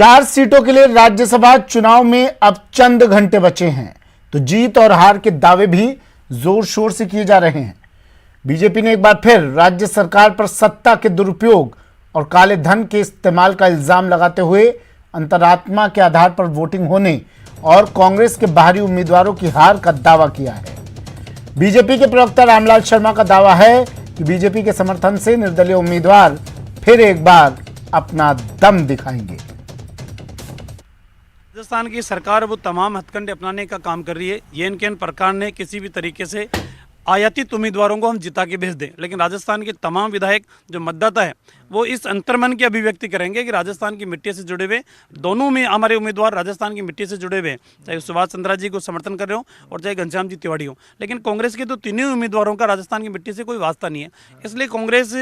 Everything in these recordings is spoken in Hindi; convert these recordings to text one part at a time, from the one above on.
4 सीटों के लिए राज्यसभा चुनाव में अब चंद घंटे बचे हैं, तो जीत और हार के दावे भी जोर शोर से किए जा रहे हैं। बीजेपी ने एक बार फिर राज्य सरकार पर सत्ता के दुरुपयोग और काले धन के इस्तेमाल का इल्जाम लगाते हुए अंतरात्मा के आधार पर वोटिंग होने और कांग्रेस के बाहरी उम्मीदवारों की हार का दावा किया है। बीजेपी के प्रवक्ता रामलाल शर्मा का दावा है कि बीजेपी के समर्थन से निर्दलीय उम्मीदवार फिर एक बार अपना दम दिखाएंगे। राजस्थान की सरकार वो तमाम हथकंडे अपनाने का काम कर रही है। ये प्रकार ने किसी भी तरीके से आयातित उम्मीदवारों को हम जिता के भेज दें, लेकिन राजस्थान के तमाम विधायक जो मतदाता है वो इस अंतर्मन की अभिव्यक्ति करेंगे कि राजस्थान की मिट्टी से जुड़े हुए दोनों में हमारे उम्मीदवार राजस्थान की मिट्टी से जुड़े हुए हैं, चाहे सुभाष चंद्रा जी को समर्थन कर रहे हो और चाहे घनश्याम जी तिवाड़ी हो। लेकिन कांग्रेस के तो तीनों उम्मीदवारों का राजस्थान की मिट्टी से कोई वास्ता नहीं है। इसलिए कांग्रेस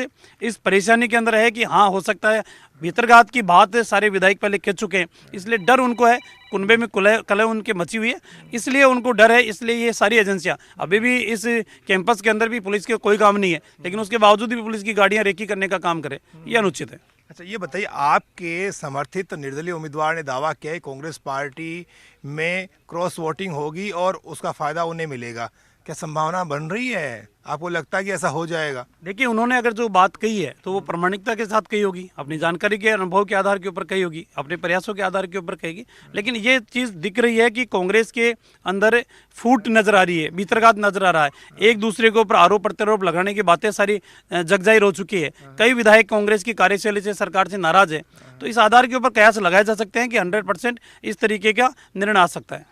इस परेशानी के अंदर है कि हाँ, हो सकता है भीतरघात की बात सारे विधायक पहले कह चुके हैं, इसलिए डर उनको है, कुनबे में कलह उनके मची हुई है, इसलिए उनको डर है। इसलिए ये सारी एजेंसियां अभी भी इस कैंपस के अंदर भी पुलिस के कोई काम नहीं है, लेकिन उसके बावजूद भी पुलिस की गाड़ियां रेकी करने का काम करे, ये अनुचित है। अच्छा, ये बताइए, आपके समर्थित निर्दलीय उम्मीदवार ने दावा किया है कांग्रेस पार्टी में क्रॉस वोटिंग होगी और उसका फायदा उन्हें मिलेगा। क्या संभावना बन रही है? आपको लगता है कि ऐसा हो जाएगा? देखिए, उन्होंने अगर जो बात कही है तो वो प्रामाणिकता के साथ कही होगी, अपनी जानकारी के अनुभव के आधार के ऊपर कही होगी, अपने प्रयासों के आधार के ऊपर कहेगी। लेकिन ये चीज़ दिख रही है कि कांग्रेस के अंदर फूट नजर आ रही है, भीतरघात नजर आ रहा है, एक दूसरे के ऊपर आरोप प्रत्यारोप लगाने की बातें सारी जगजाहिर हो चुकी है। कई विधायक कांग्रेस की कार्यशैली से, सरकार से नाराज है, तो इस आधार के ऊपर कयास लगाए जा सकते हैं कि 100% इस तरीके का निर्णय आ सकता है।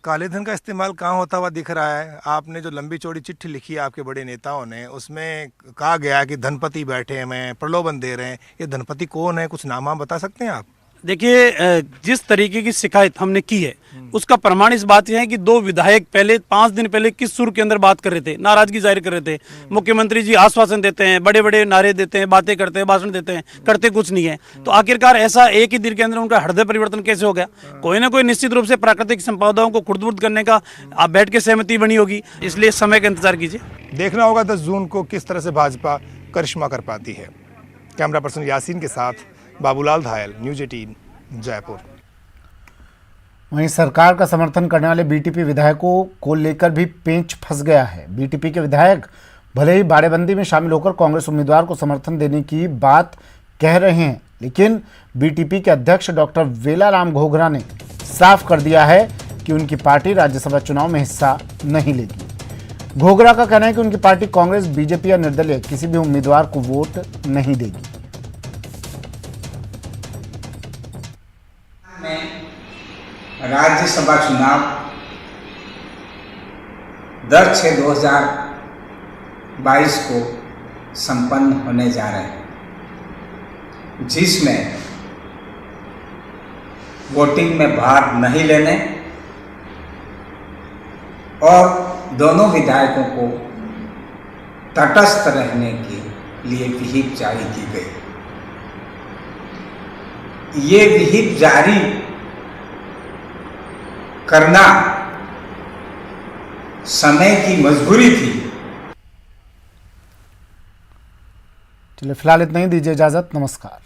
काले धन का इस्तेमाल कहाँ होता हुआ दिख रहा है? आपने जो लंबी चौड़ी चिट्ठी लिखी है आपके बड़े नेताओं ने, उसमें कहा गया कि धनपति बैठे हैं, प्रलोभन दे रहे हैं। ये धनपति कौन है? कुछ नाम आप बता सकते हैं आप? देखिए, जिस तरीके की शिकायत हमने की है उसका प्रमाण इस बात है कि 2 विधायक पहले 5 दिन पहले किस सुर के अंदर बात कर रहे थे, नाराजगी जाहिर कर रहे थे। मुख्यमंत्री जी आश्वासन देते हैं, बड़े बड़े नारे देते हैं, बातें करते हैं, भाषण देते हैं, करते कुछ नहीं है। तो आखिरकार ऐसा एक ही दिन के अंदर उनका हृदय परिवर्तन कैसे हो गया? कोई ना कोई निश्चित रूप से प्राकृतिक संपदाओं को खुर्द-बुर्द करने का आप बैठ के सहमति बनी होगी, इसलिए समय का इंतजार कीजिए। देखना होगा 10 जून को किस तरह से भाजपा करिश्मा कर पाती है। कैमरा पर्सन यासीन के साथ बाबूलाल धायल, न्यूज़ 18 जयपुर। वहीं सरकार का समर्थन करने वाले बीटीपी विधायकों को लेकर भी पेंच फंस गया है। बीटीपी के विधायक भले ही बाड़ेबंदी में शामिल होकर कांग्रेस उम्मीदवार को समर्थन देने की बात कह रहे हैं, लेकिन बीटीपी के अध्यक्ष डॉक्टर वेलाराम घोगरा ने साफ कर दिया है कि उनकी पार्टी राज्यसभा चुनाव में हिस्सा नहीं लेगी। घोगरा का कहना है कि उनकी पार्टी कांग्रेस, बीजेपी या निर्दलीय किसी भी उम्मीदवार को वोट नहीं देगी। राज्यसभा चुनाव 10/6/2022 को संपन्न होने जा रहे हैं, जिसमें वोटिंग में भाग नहीं लेने और दोनों विधायकों को तटस्थ रहने के लिए विहिप जारी की गई। ये विहिप जारी करना समय की मजबूरी थी। चलिए, फिलहाल इतना ही, दीजिए इजाजत, नमस्कार।